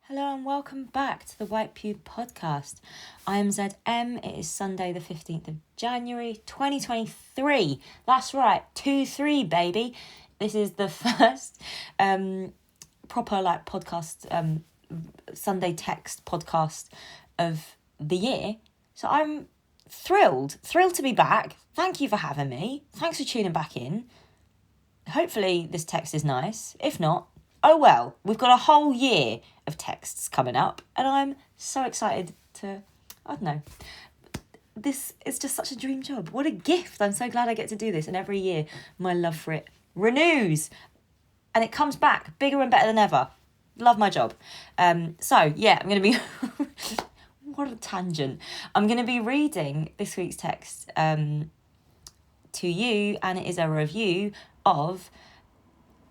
Hello and welcome back to the White Pube podcast. I am ZM. It is Sunday the 15th of January 2023. That's right, 2-3 baby. This is the first proper podcast, Sunday text podcast of the year. So I'm thrilled to be back. Thank you for having me. Thanks for tuning back in. Hopefully this text is nice. If not, oh well, we've got a whole year of texts coming up and I'm so excited to, I don't know, this is just such a dream job. What a gift. I'm so glad I get to do this, and every year my love for it renews and it comes back bigger and better than ever. Love my job. So yeah, I'm going to be, what a tangent. I'm going to be reading this week's text to you, and it is a review of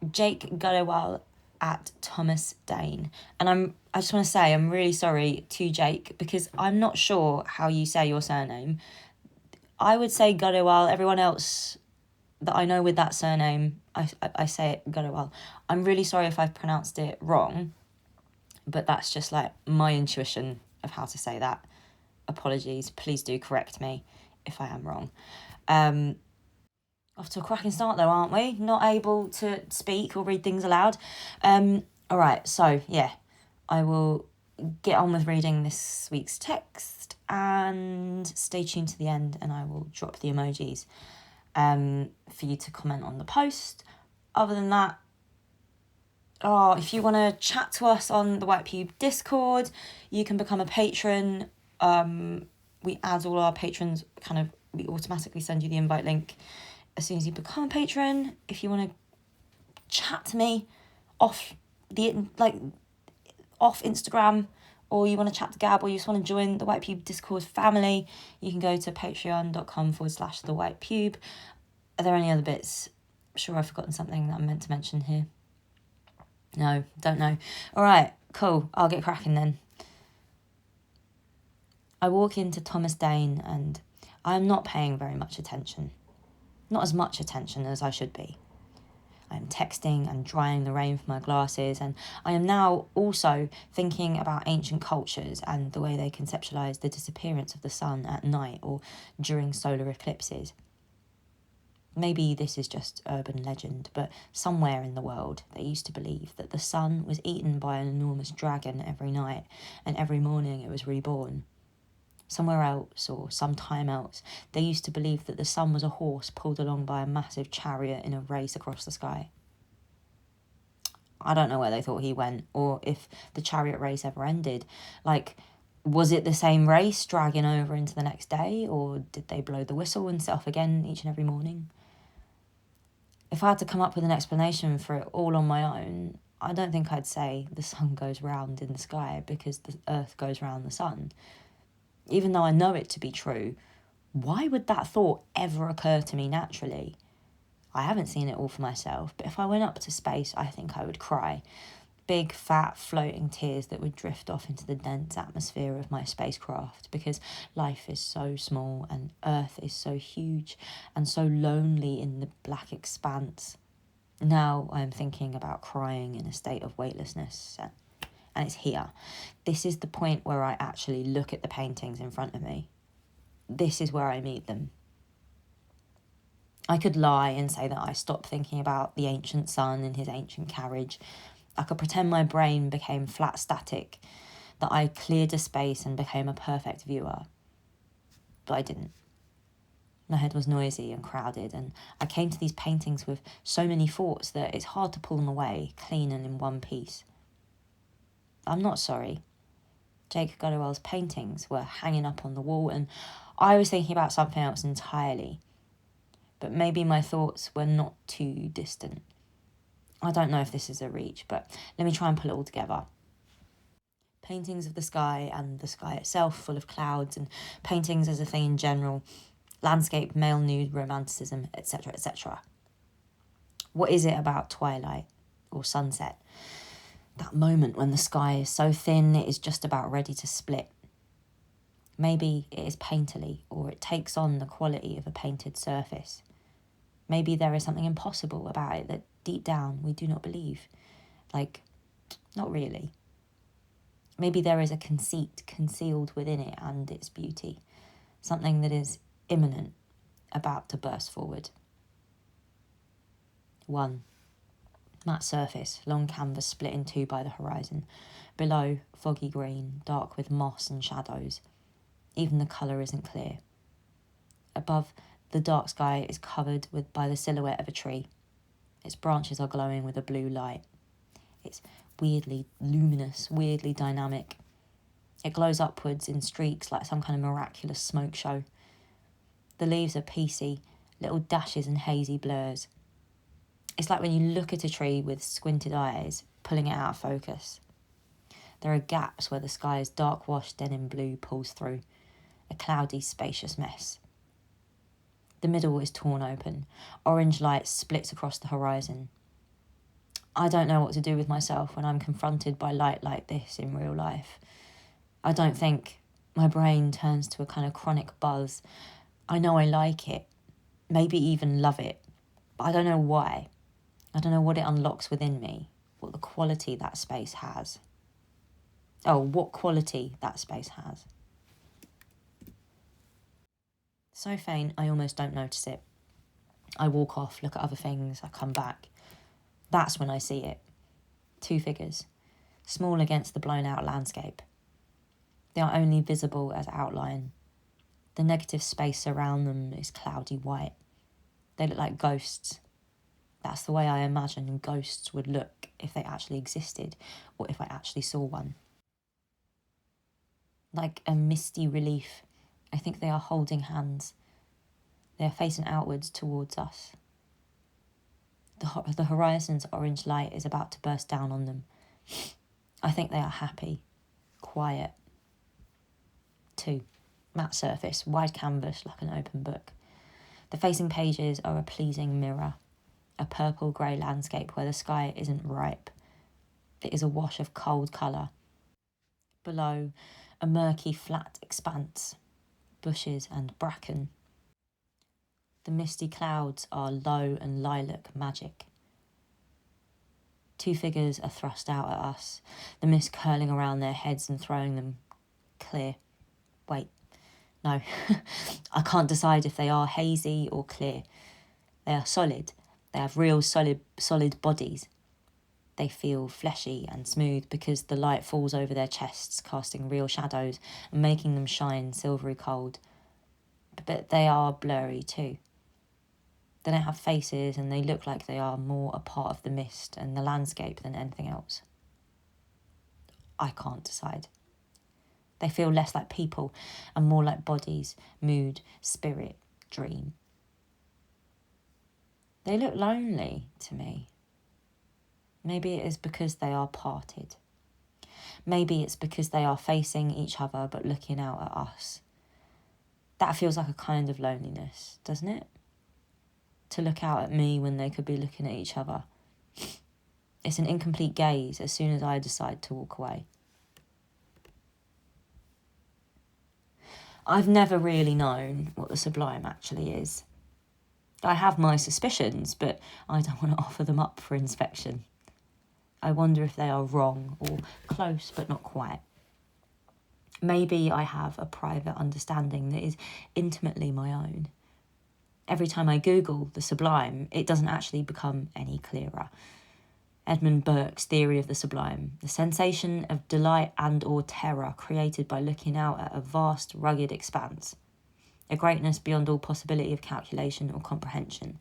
Jake Grewal at Thomas Dane. And I just want to say I'm really sorry to Jake because I'm not sure how you say your surname. I would say Grewal. Everyone else that I know with that surname, I say it Grewal. I'm really sorry if I've pronounced it wrong, but that's just like my intuition of how to say that. Apologies. Please do correct me if I am wrong. Off to a cracking start though, aren't we? Not able to speak or read things aloud. All right, so yeah, I will get on with reading this week's text and stay tuned to the end, and I will drop the emojis for you to comment on the post. Other than that, if you want to chat to us on the White Pube Discord, you can become a patron. We add all our patrons, we automatically send you the invite link as soon as you become a patron. If you want to chat to me off Instagram, or you want to chat to Gab, or you just want to join the White Pube Discord family, you can go to patreon.com/the White Pube. Are there any other bits? I'm sure I've forgotten something that I meant to mention here. No, don't know. All right, cool. I'll get cracking then. I walk into Thomas Dane and I am not paying very much attention. Not as much attention as I should be. I am texting and drying the rain from my glasses, and I am now also thinking about ancient cultures and the way they conceptualise the disappearance of the sun at night or during solar eclipses. Maybe this is just urban legend, but somewhere in the world they used to believe that the sun was eaten by an enormous dragon every night, and every morning it was reborn. Somewhere else, or some time else, they used to believe that the sun was a horse pulled along by a massive chariot in a race across the sky. I don't know where they thought he went, or if the chariot race ever ended. Was it the same race dragging over into the next day, or did they blow the whistle and set off again each and every morning? If I had to come up with an explanation for it all on my own, I don't think I'd say the sun goes round in the sky because the earth goes round the sun. Even though I know it to be true, why would that thought ever occur to me naturally? I haven't seen it all for myself, but if I went up to space, I think I would cry. Big, fat, floating tears that would drift off into the dense atmosphere of my spacecraft, because life is so small and Earth is so huge and so lonely in the black expanse. Now I'm thinking about crying in a state of weightlessness, and it's here. This is the point where I actually look at the paintings in front of me. This is where I meet them. I could lie and say that I stopped thinking about the ancient sun and his ancient carriage. I could pretend my brain became flat static, that I cleared a space and became a perfect viewer. But I didn't. My head was noisy and crowded, and I came to these paintings with so many thoughts that it's hard to pull them away, clean and in one piece. I'm not sorry. Jake Grewal's paintings were hanging up on the wall, and I was thinking about something else entirely. But maybe my thoughts were not too distant. I don't know if this is a reach, but let me try and pull it all together. Paintings of the sky and the sky itself full of clouds, and paintings as a thing in general, landscape, male nude, romanticism, etc., etc. What is it about twilight or sunset? That moment when the sky is so thin it is just about ready to split. Maybe it is painterly, or it takes on the quality of a painted surface. Maybe there is something impossible about it that deep down we do not believe. Not really. Maybe there is a conceit concealed within it and its beauty, something that is imminent, about to burst forward. 1. Matte surface, long canvas split in two by the horizon. Below, foggy green, dark with moss and shadows. Even the colour isn't clear. Above, the dark sky is covered by the silhouette of a tree. Its branches are glowing with a blue light. It's weirdly luminous, weirdly dynamic. It glows upwards in streaks like some kind of miraculous smoke show. The leaves are piecey, little dashes and hazy blurs. It's like when you look at a tree with squinted eyes, pulling it out of focus. There are gaps where the sky's dark-washed denim blue pulls through, a cloudy, spacious mess. The middle is torn open. Orange light splits across the horizon. I don't know what to do with myself when I'm confronted by light like this in real life. I don't think. My brain turns to a kind of chronic buzz. I know I like it, maybe even love it, but I don't know why. I don't know what it unlocks within me, what the quality that space has. Oh, what quality that space has. So faint, I almost don't notice it. I walk off, look at other things, I come back. That's when I see it. 2 figures, small against the blown out landscape. They are only visible as outline. The negative space around them is cloudy white. They look like ghosts. That's the way I imagine ghosts would look if they actually existed, or if I actually saw one. Like a misty relief, I think they are holding hands. They are facing outwards towards us. The horizon's orange light is about to burst down on them. I think they are happy, quiet. 2. Matte surface, wide canvas like an open book. The facing pages are a pleasing mirror, a purple-grey landscape where the sky isn't ripe. It is a wash of cold colour. Below, a murky, flat expanse, bushes and bracken. The misty clouds are low and lilac magic. 2 figures are thrust out at us, the mist curling around their heads and throwing them clear. Wait, no, I can't decide if they are hazy or clear. They are solid. They have real solid bodies. They feel fleshy and smooth because the light falls over their chests, casting real shadows and making them shine silvery cold. But they are blurry too. They don't have faces and they look like they are more a part of the mist and the landscape than anything else. I can't decide. They feel less like people and more like bodies, mood, spirit, dream. They look lonely to me. Maybe it is because they are parted. Maybe it's because they are facing each other but looking out at us. That feels like a kind of loneliness, doesn't it? To look out at me when they could be looking at each other. It's an incomplete gaze as soon as I decide to walk away. I've never really known what the sublime actually is. I have my suspicions, but I don't want to offer them up for inspection. I wonder if they are wrong or close but not quite. Maybe I have a private understanding that is intimately my own. Every time I Google the sublime, it doesn't actually become any clearer. Edmund Burke's theory of the sublime, the sensation of delight and or terror created by looking out at a vast, rugged expanse, a greatness beyond all possibility of calculation or comprehension,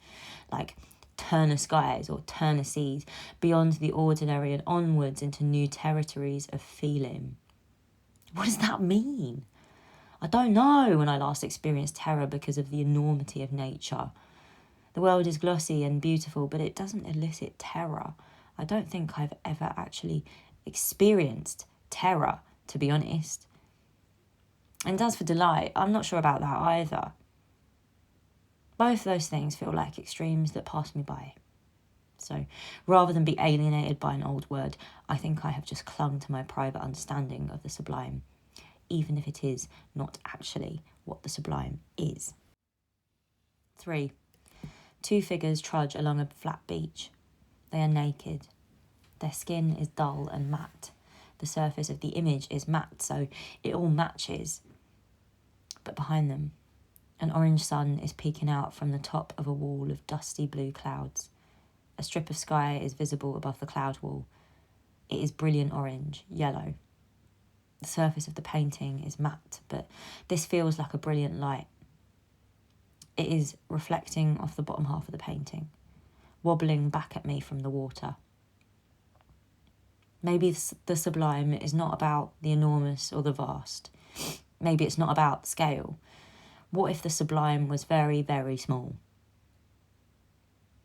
like Turner skies or Turner seas, beyond the ordinary and onwards into new territories of feeling. What does that mean? I don't know when I last experienced terror because of the enormity of nature. The world is glossy and beautiful, but it doesn't elicit terror. I don't think I've ever actually experienced terror, to be honest. And as for delight, I'm not sure about that either. Both those things feel like extremes that pass me by. So rather than be alienated by an old word, I think I have just clung to my private understanding of the sublime, even if it is not actually what the sublime is. 3. 2 figures trudge along a flat beach. They are naked. Their skin is dull and matte. The surface of the image is matte, so it all matches. But behind them, an orange sun is peeking out from the top of a wall of dusty blue clouds. A strip of sky is visible above the cloud wall. It is brilliant orange, yellow. The surface of the painting is matte, but this feels like a brilliant light. It is reflecting off the bottom half of the painting, wobbling back at me from the water. Maybe the sublime is not about the enormous or the vast. Maybe it's not about scale. What if the sublime was very, very small?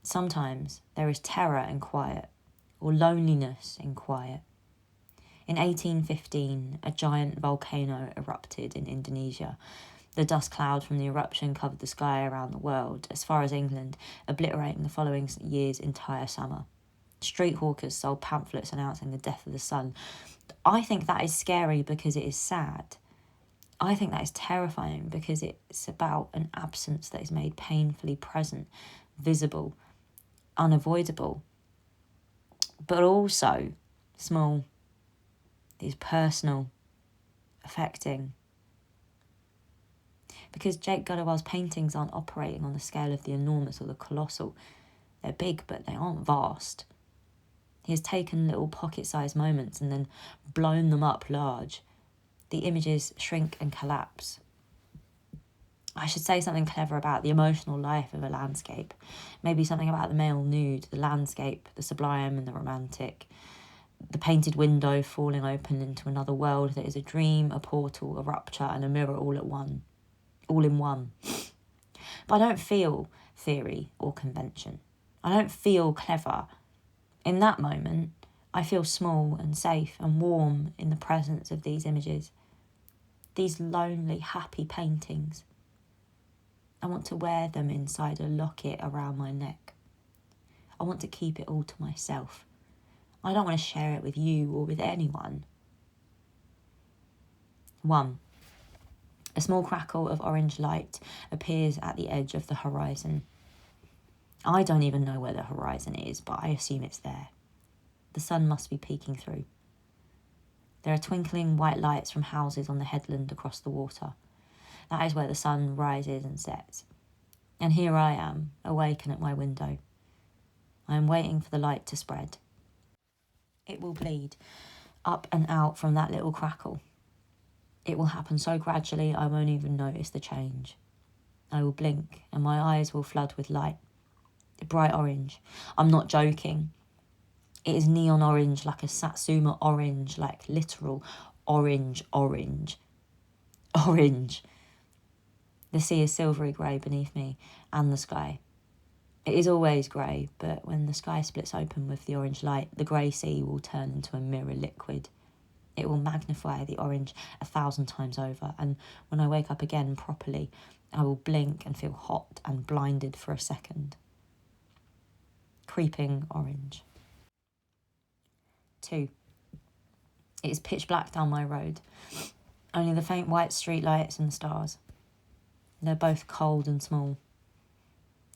Sometimes there is terror in quiet, or loneliness in quiet. In 1815, a giant volcano erupted in Indonesia. The dust cloud from the eruption covered the sky around the world, as far as England, obliterating the following year's entire summer. Street hawkers sold pamphlets announcing the death of the sun. I think that is scary because it is sad. I think that is terrifying because it's about an absence that is made painfully present, visible, unavoidable, but also small. It's personal, affecting. Because Jake Galloway's paintings aren't operating on the scale of the enormous or the colossal. They're big, but they aren't vast. He has taken little pocket-sized moments and then blown them up large. The images shrink and collapse. I should say something clever about the emotional life of a landscape. Maybe something about the male nude, the landscape, the sublime and the romantic. The painted window falling open into another world that is a dream, a portal, a rupture, and a mirror all in one. But I don't feel theory or convention. I don't feel clever. In that moment, I feel small and safe and warm in the presence of these images. These lonely, happy paintings. I want to wear them inside a locket around my neck. I want to keep it all to myself. I don't want to share it with you or with anyone. 1. A small crackle of orange light appears at the edge of the horizon. I don't even know where the horizon is, but I assume it's there. The sun must be peeking through. There are twinkling white lights from houses on the headland across the water. That is where the sun rises and sets. And here I am, awakened at my window. I am waiting for the light to spread. It will bleed up and out from that little crackle. It will happen so gradually I won't even notice the change. I will blink and my eyes will flood with light. Bright orange. I'm not joking. It is neon orange, like a Satsuma orange, like literal orange. Orange. The sea is silvery grey beneath me and the sky. It is always grey, but when the sky splits open with the orange light, the grey sea will turn into a mirror liquid. It will magnify the orange 1,000 times over, and when I wake up again properly, I will blink and feel hot and blinded for a second. Creeping orange. 2. It is pitch black down my road. Only the faint white street lights and the stars. They're both cold and small.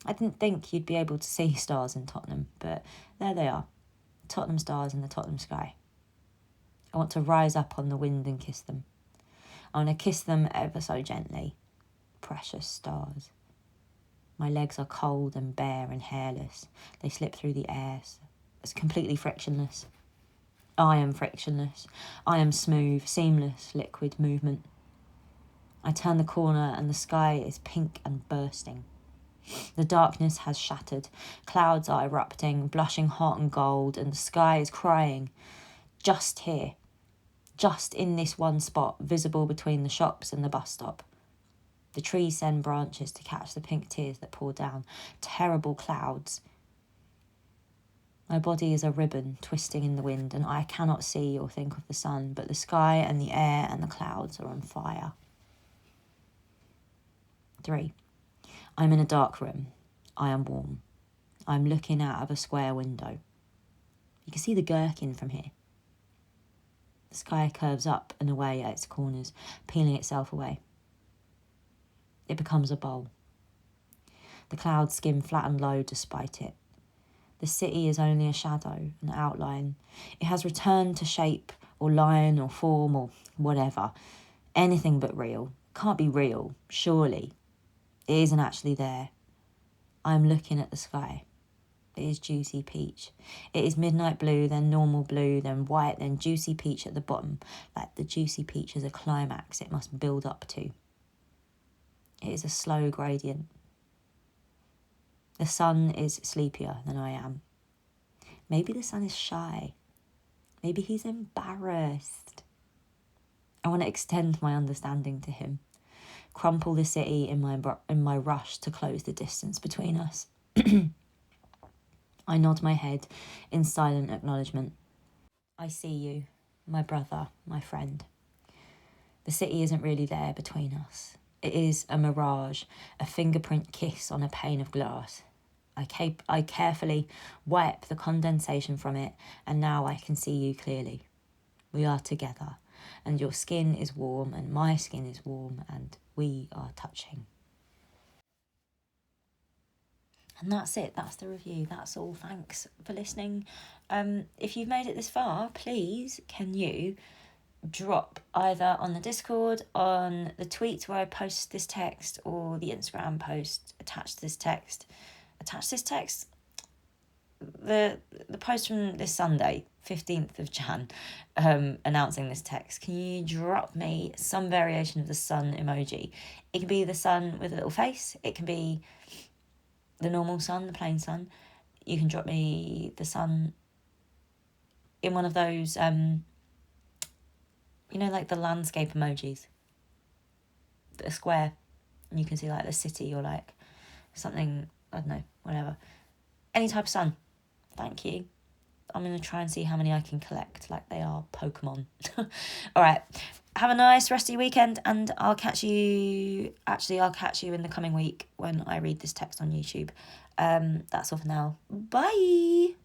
I didn't think you'd be able to see stars in Tottenham, but there they are. Tottenham stars in the Tottenham sky. I want to rise up on the wind and kiss them. I want to kiss them ever so gently. Precious stars. My legs are cold and bare and hairless. They slip through the air. It's completely frictionless. I am frictionless. I am smooth, seamless, liquid movement. I turn the corner and the sky is pink and bursting. The darkness has shattered. Clouds are erupting, blushing hot and gold, and the sky is crying. Just here. Just in this one spot, visible between the shops and the bus stop. The trees send branches to catch the pink tears that pour down. Terrible clouds. My body is a ribbon twisting in the wind, and I cannot see or think of the sun, but the sky and the air and the clouds are on fire. 3. I'm in a dark room. I am warm. I'm looking out of a square window. You can see the gherkin from here. The sky curves up and away at its corners, peeling itself away. It becomes a bowl. The clouds skim flat and low despite it. The city is only a shadow, an outline. It has returned to shape or line or form or whatever. Anything but real. Can't be real, surely. It isn't actually there. I'm looking at the sky. It is juicy peach. It is midnight blue, then normal blue, then white, then juicy peach at the bottom. Like the juicy peach is a climax it must build up to. It is a slow gradient. The sun is sleepier than I am. Maybe the sun is shy. Maybe he's embarrassed. I want to extend my understanding to him. Crumple the city in my rush to close the distance between us. I nod my head in silent acknowledgement. I see you, my brother, my friend. The city isn't really there between us. It is a mirage, a fingerprint kiss on a pane of glass. I carefully wipe the condensation from it, and now I can see you clearly. We are together, and your skin is warm, and my skin is warm, and we are touching. And that's it. That's the review. That's all. Thanks for listening. If you've made it this far, please can you drop either on the Discord, on the tweets where I post this text, or the Instagram post attached to this text. The post from this Sunday, 15th of Jan, announcing this text. Can you drop me some variation of the sun emoji? It can be the sun with a little face. It can be the normal sun, the plain sun. You can drop me the sun in one of those, like the landscape emojis. A square. And you can see like the city or like something, I don't know, whatever. Any type of sun. Thank you. I'm going to try and see how many I can collect like they are Pokemon. All right. Have a nice rest of your weekend, and I'll catch you in the coming week when I read this text on YouTube. That's all for now. Bye.